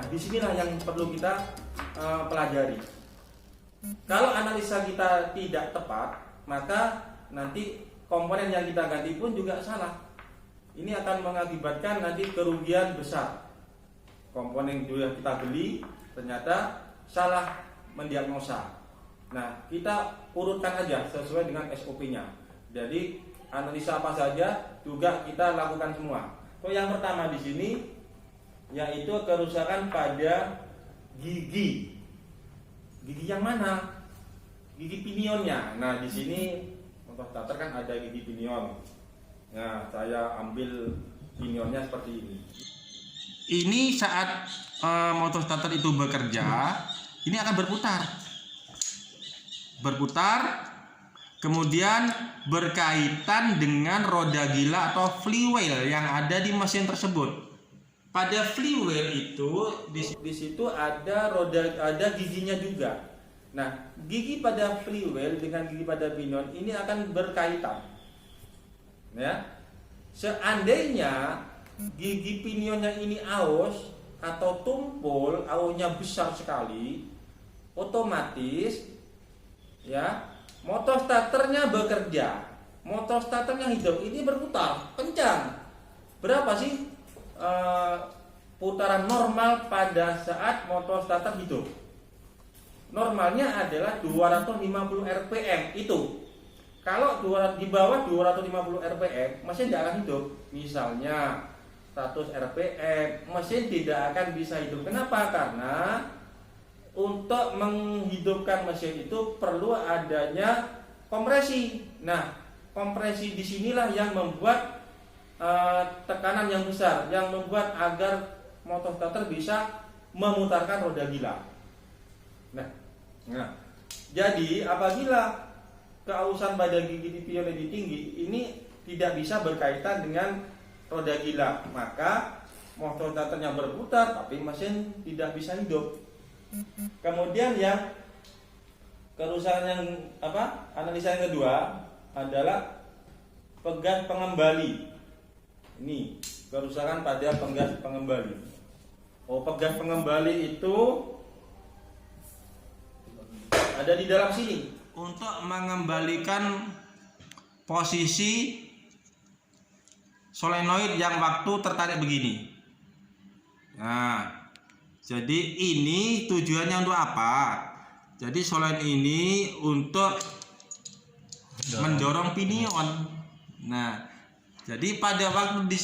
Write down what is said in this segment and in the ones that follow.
disinilah yang perlu kita pelajari. Kalau analisa kita tidak tepat, maka nanti komponen yang kita ganti pun juga salah. Ini akan mengakibatkan nanti kerugian besar. Komponen yang kita beli ternyata salah mendiagnosa. Nah, kita urutkan aja sesuai dengan SOP-nya. Jadi analisa apa saja juga kita lakukan semua. Yang pertama di sini yaitu kerusakan pada gigi. Gigi yang mana? Gigi pinionnya. Nah, di sini motor starter kan ada gigi pinion. Nah, saya ambil pinionnya seperti ini. Ini saat motor starter itu bekerja, ini akan berputar, kemudian berkaitan dengan roda gila atau flywheel yang ada di mesin tersebut. Pada flywheel itu di situ ada giginya juga. Nah, gigi pada flywheel dengan gigi pada pinion ini akan berkaitan. Ya. Seandainya gigi pinionnya ini aus atau tumpul, ausnya besar sekali, otomatis ya, motor starternya bekerja. Motor starternya hidup, ini berputar kencang. Berapa sih putaran normal pada saat motor starter hidup? Normalnya adalah 250 rpm itu. Kalau di bawah 250 rpm mesin tidak akan hidup. Misalnya 100 rpm mesin tidak akan bisa hidup. Kenapa? Karena untuk menghidupkan mesin itu perlu adanya kompresi. Nah, kompresi disinilah yang membuat tekanan yang besar, yang membuat agar motor starter bisa memutarkan roda gila. Nah, jadi apabila keausan pada gigi pion lebih tinggi, ini tidak bisa berkaitan dengan roda gila, maka motor starternya berputar tapi mesin tidak bisa hidup. Kemudian yang kerusakan yang analisa yang kedua adalah pegas pengembali. Ini kerusakan pada pegas pengembali. Pegas pengembali itu ada di dalam sini untuk mengembalikan posisi solenoid yang waktu tertarik begini. Nah, jadi ini tujuannya untuk apa? Jadi solenoid ini untuk mendorong pinion. Nah, jadi pada waktu di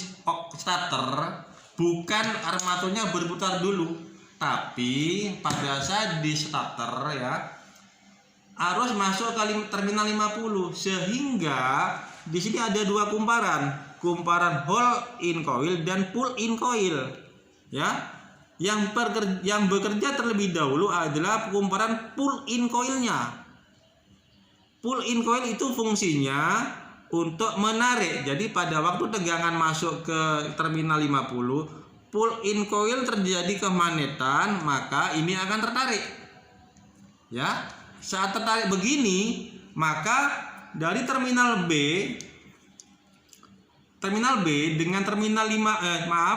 starter bukan armaturnya berputar dulu, tapi pada saat di starter ya arus masuk ke terminal 50, sehingga di sini ada dua kumparan hold in coil dan pull in coil. Ya. Yang bekerja terlebih dahulu adalah kumparan pull in coilnya. Pull in coil itu fungsinya untuk menarik. Jadi pada waktu tegangan masuk ke terminal 50, pull in coil terjadi kemagnetan, maka ini akan tertarik. Ya, saat tertarik begini, maka dari terminal B dengan terminal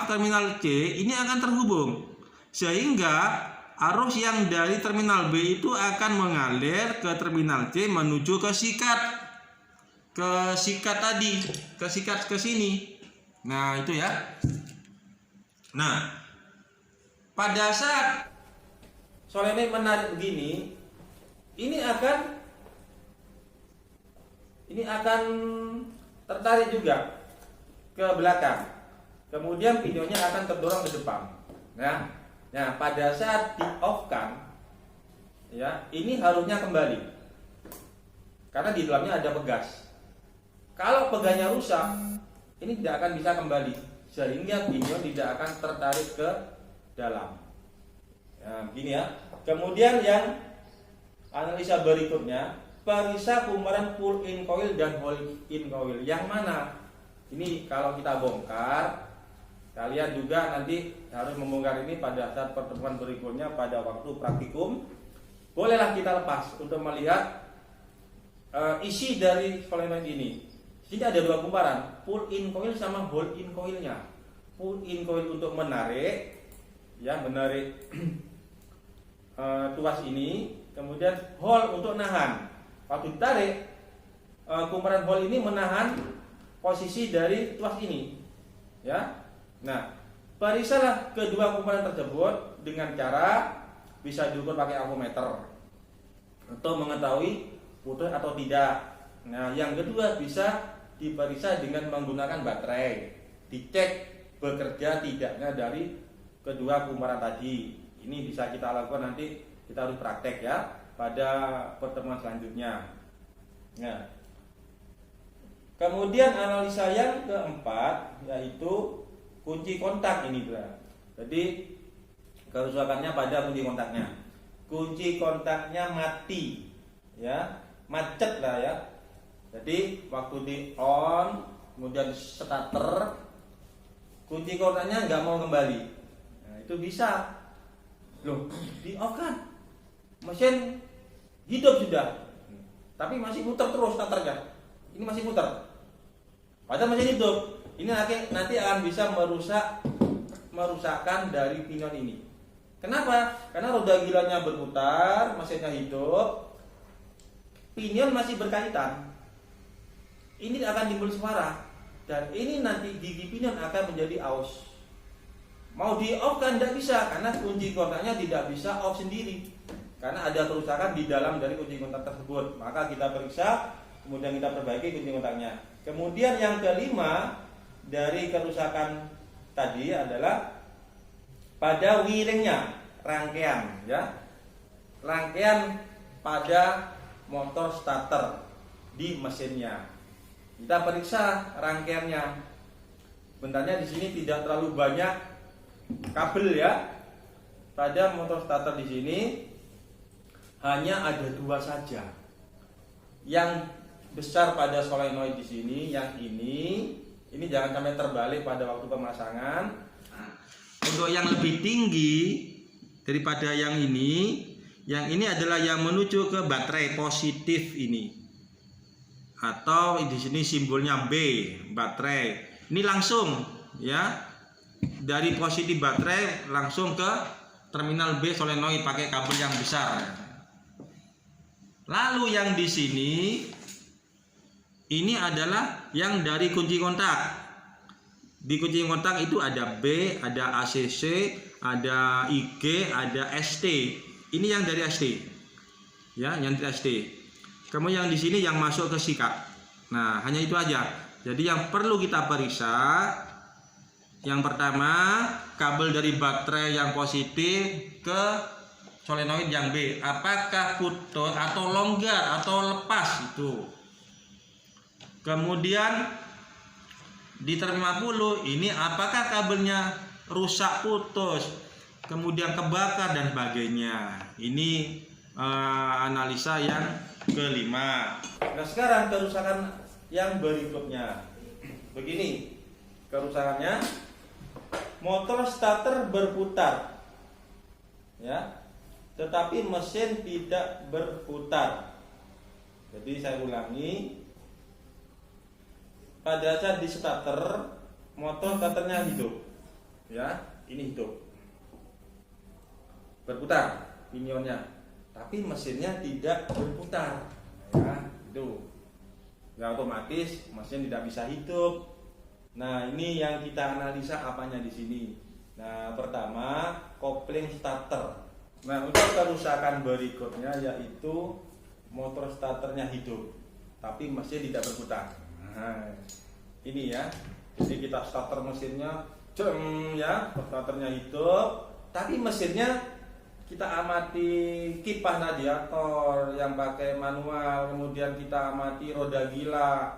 terminal C ini akan terhubung, sehingga arus yang dari terminal B itu akan mengalir ke terminal C menuju ke sikat tadi, ke sikat ke sini. Nah, itu ya. Nah, pada saat solenoid menarik begini, ini akan tertarik juga ke belakang. Kemudian pinionnya akan terdorong ke depan. Nah, pada saat di off kan, ya, ini harusnya kembali. Karena di dalamnya ada pegas. Kalau pegasnya rusak, ini tidak akan bisa kembali, sehingga pinion tidak akan tertarik ke dalam. Nah, begini ya. Kemudian yang analisa berikutnya, periksa kumparan pull in coil dan hold in coil. Yang mana? Ini kalau kita bongkar, kalian juga nanti harus membongkar ini pada saat pertemuan berikutnya pada waktu praktikum. Bolehlah kita lepas untuk melihat isi dari solenoid ini. Jadi ada dua kumparan, pull in coil sama hold in coilnya. Pull in coil untuk menarik, ya menarik tuas ini, kemudian hole untuk nahan. Waktu ditarik, kumparan hole ini menahan posisi dari tuas ini, ya. Nah, periksalah kedua kumparan tersebut dengan cara bisa diukur pakai avometer untuk mengetahui putus atau tidak. Nah, yang kedua bisa diperiksa dengan menggunakan baterai, dicek bekerja tidaknya dari kedua kumparan tadi. Ini bisa kita lakukan, nanti kita harus praktek ya pada pertemuan selanjutnya. Nah, kemudian analisa yang keempat yaitu kunci kontak ini, Jadi kerusakannya pada kunci kontaknya. Kunci kontaknya mati, ya, macet lah ya. Jadi waktu di on, kemudian starter, kunci kontaknya nggak mau kembali. Nah, itu bisa, loh, di off kan, mesin hidup sudah, tapi masih putar terus starternya. Ini masih putar, padahal masih hidup. Ini nanti akan bisa merusakkan dari pinion ini. Kenapa? Karena roda gilanya berputar, mesinnya hidup, pinion masih berkaitan. Ini akan timbul suara, dan ini nanti gigi pinion akan menjadi aus. Mau di off kan tidak bisa, karena kunci kontaknya tidak bisa off sendiri, karena ada kerusakan di dalam dari kunci kontak tersebut. Maka kita periksa, kemudian kita perbaiki kunci kontaknya. Kemudian yang kelima dari kerusakan tadi adalah pada wiringnya, rangkaian, ya, rangkaian pada motor starter di mesinnya. Kita periksa rangkaiannya. Benarnya di sini tidak terlalu banyak kabel ya. Pada motor starter di sini hanya ada 2 saja. Yang besar pada solenoid di sini, yang ini jangan sampai terbalik pada waktu pemasangan. Untuk yang lebih tinggi daripada yang ini adalah yang menuju ke baterai positif ini. Atau di sini simbolnya B, baterai. Ini langsung ya dari positif baterai langsung ke terminal B solenoid pakai kabel yang besar. Lalu yang di sini ini adalah yang dari kunci kontak. Di kunci kontak itu ada B, ada ACC, ada IG, ada ST. Ini yang dari ST. Ya, yang dari ST. Kemudian yang di sini yang masuk ke sikat. Nah, hanya itu aja. Jadi yang perlu kita periksa, yang pertama kabel dari baterai yang positif ke solenoid yang B, apakah putus atau longgar atau lepas itu. Kemudian di terminal 50 ini apakah kabelnya rusak, putus, kemudian kebakar dan sebagainya. Ini analisa yang kelima. Nah, sekarang kerusakan yang berikutnya. Begini kerusakannya, motor starter berputar, ya, tetapi mesin tidak berputar. Jadi saya ulangi, pada saat di starter, motor starternya hidup, ya, ini hidup, berputar pinionnya, tapi mesinnya tidak berputar, ya, itu, ya, otomatis mesin tidak bisa hidup. Nah, ini yang kita analisa apanya di sini. Nah, pertama kopling starter. Nah, untuk kerusakan berikutnya yaitu motor starternya hidup, tapi mesin tidak berputar. Nah, ini ya. Jadi kita starter mesinnya, ya, starternya hidup, tapi mesinnya kita amati kipas radiator yang pakai manual, kemudian kita amati roda gila,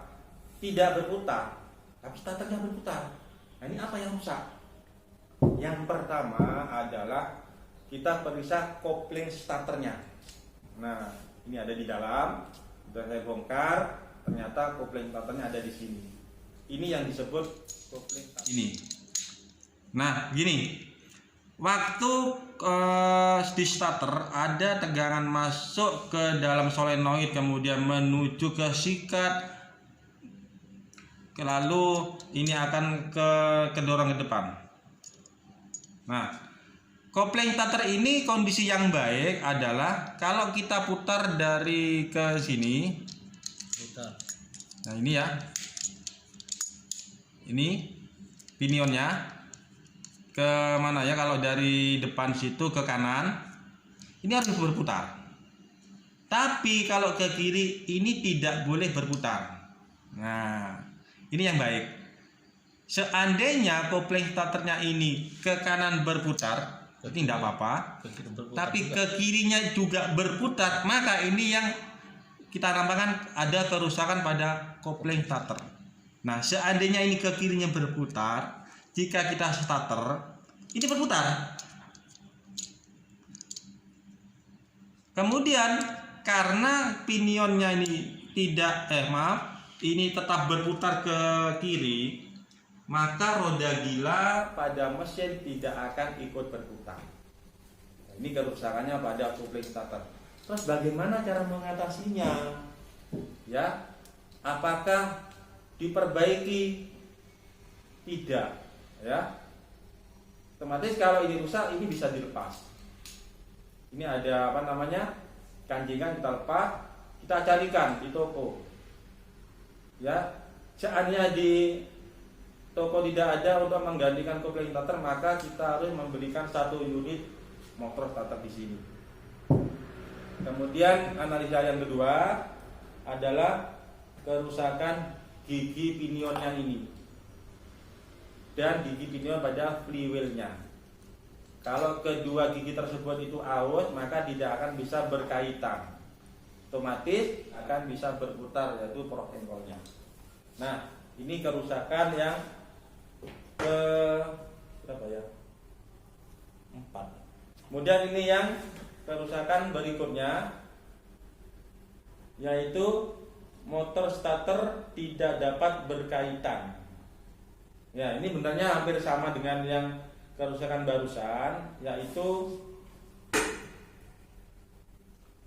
tidak berputar, tapi starternya berputar. Nah, ini apa yang rusak? Yang pertama adalah kita periksa kopling starternya. Nah, ini ada di dalam, sudah saya bongkar, ternyata kopling starternya ada di sini. Ini yang disebut kopling starter. Ini. Nah, gini. Waktu di starter ada tegangan masuk ke dalam solenoid, kemudian menuju ke sikat, lalu ini akan kedorong ke depan. Nah, Kopling starter ini kondisi yang baik adalah kalau kita putar dari ke sini. Putar. Nah ini ya, ini pinionnya ke mana ya? Kalau dari depan situ ke kanan, ini harus berputar. Tapi kalau ke kiri ini tidak boleh berputar. Nah ini yang baik. Seandainya kopling starternya ini ke kanan berputar, berarti tidak apa-apa. Tapi ke kirinya juga berputar, maka ini yang kita nampakkan ada kerusakan pada kopling starter. Nah, seandainya ini ke kirinya berputar, jika kita starter, ini berputar. Kemudian karena pinionnya ini ini tetap berputar ke kiri, maka roda gila pada mesin tidak akan ikut berputar. Nah, ini kerusakannya pada kopling starter. Terus bagaimana cara mengatasinya? Ya, apakah diperbaiki? Tidak, ya. Otomatis kalau ini rusak, ini bisa dilepas. Ini ada kancingan, kita lepas, kita carikan di toko. Ya, seandainya di toko tidak ada untuk menggantikan kopling starter, maka kita harus membelikan 1 unit motor starter di sini. Kemudian analisa yang kedua adalah kerusakan gigi pinionnya ini dan gigi pinion pada flywheelnya. Kalau kedua gigi tersebut itu aus, maka tidak akan bisa berkaitan, otomatis akan bisa berputar, yaitu prop and roll-nya. Nah, ini kerusakan yang ke berapa ya? 4. Kemudian ini yang kerusakan berikutnya, yaitu motor starter tidak dapat berkaitan. Ya, ini benarnya hampir sama dengan yang kerusakan barusan, yaitu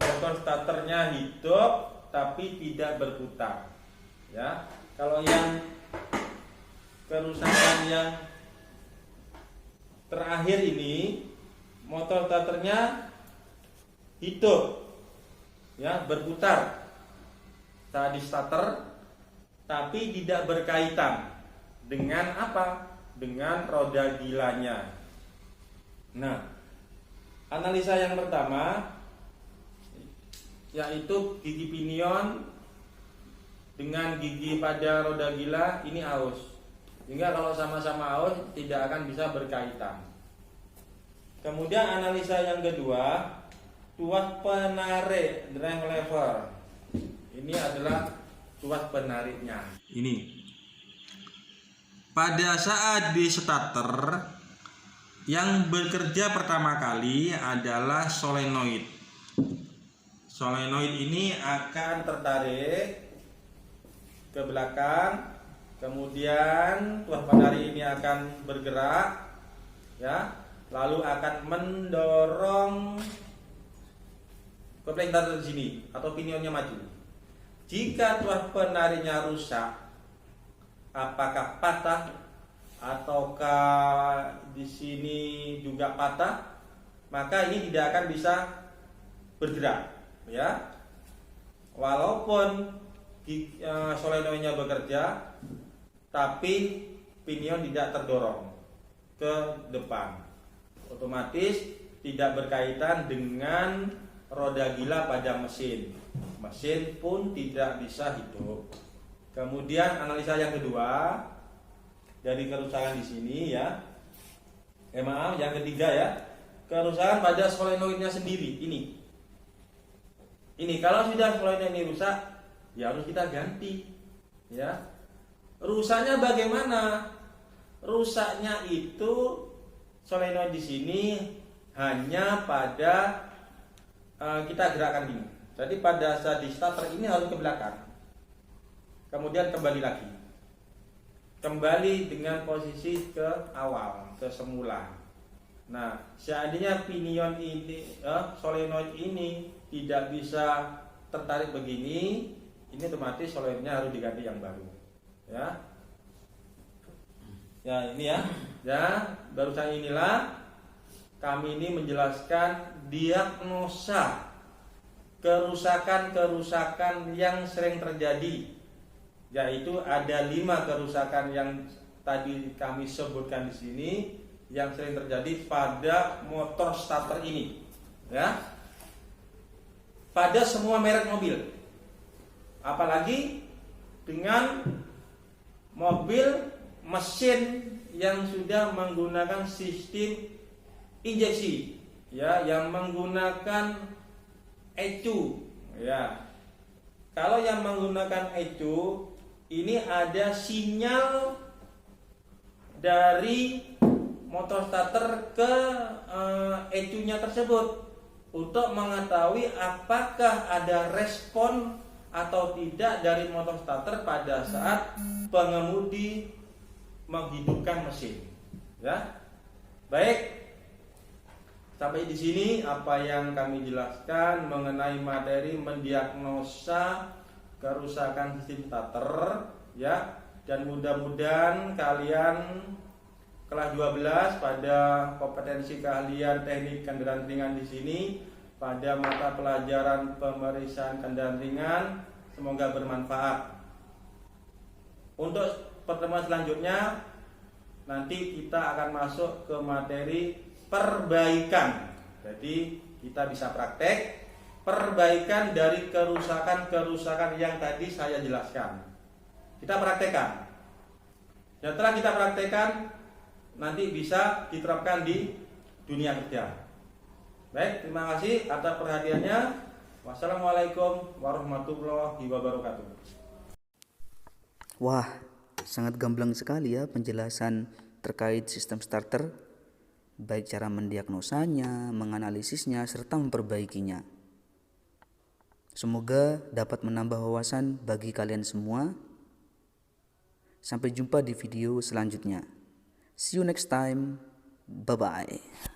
motor starternya hidup tapi tidak berputar. Ya, kalau yang kerusakan yang terakhir ini, motor starternya hidup, ya, berputar saat di starter, tapi tidak berkaitan dengan apa? Dengan roda gilanya. Nah, analisa yang pertama yaitu gigi pinion dengan gigi pada roda gila ini aus, sehingga kalau sama-sama aus tidak akan bisa berkaitan. Kemudian analisa yang kedua, tuas penarik drive lever. Ini adalah tuas penariknya. Ini pada saat di starter, yang bekerja pertama kali adalah solenoid. Solenoid ini akan tertarik ke belakang, kemudian tuas penarik ini akan bergerak, ya, lalu akan mendorong kopling starter di sini atau pinionnya maju. Jika tuas penariknya rusak, apakah patah ataukah di sini juga patah, maka ini tidak akan bisa bergerak, ya. Walaupun solenoidnya bekerja, tapi pinion tidak terdorong ke depan, otomatis tidak berkaitan dengan roda gila pada mesin. Mesin pun tidak bisa hidup. Kemudian analisa yang kedua dari kerusakan di sini, ya. Yang ketiga, ya. Kerusakan pada solenoidnya sendiri ini. Ini kalau sudah solenoid ini rusak, ya harus kita ganti, ya. Rusaknya bagaimana? Rusaknya itu solenoid di sini hanya pada kita gerakkan gini. Jadi pada saat di starter ini harus ke belakang. Kemudian kembali lagi, kembali dengan posisi ke awal, ke semula. Nah, seandainya pinion ini, solenoid ini tidak bisa tertarik begini, ini otomatis solenoidnya harus diganti yang baru, ya. Ya, ini ya, barusan inilah kami ini menjelaskan diagnosa kerusakan-kerusakan yang sering terjadi, yaitu ada 5 kerusakan yang tadi kami sebutkan di sini yang sering terjadi pada motor starter ini, ya, pada semua merek mobil, apalagi dengan mobil mesin yang sudah menggunakan sistem injeksi, ya, yang menggunakan ECU, ya. Kalau yang menggunakan ECU ini ada sinyal dari motor starter ke ECU-nya tersebut untuk mengetahui apakah ada respon atau tidak dari motor starter pada saat pengemudi menghidupkan mesin, ya. Baik. Sampai di sini apa yang kami jelaskan mengenai materi mendiagnosa kerusakan sistem starter, ya. Dan mudah-mudahan kalian kelas 12 pada kompetensi keahlian teknik kendaraan ringan di sini pada mata pelajaran pemeriksaan kendaraan ringan semoga bermanfaat. Untuk pertemuan selanjutnya nanti kita akan masuk ke materi perbaikan. Jadi kita bisa praktek perbaikan dari kerusakan-kerusakan yang tadi saya jelaskan. Kita praktekkan. Setelah kita praktekkan, nanti bisa diterapkan di dunia kerja. Baik, terima kasih atas perhatiannya. Wassalamualaikum warahmatullahi wabarakatuh. Wah, sangat gamblang sekali ya penjelasan terkait sistem starter, baik cara mendiagnosanya, menganalisisnya, serta memperbaikinya. Semoga dapat menambah wawasan bagi kalian semua. Sampai jumpa di video selanjutnya. See you next time. Bye-bye.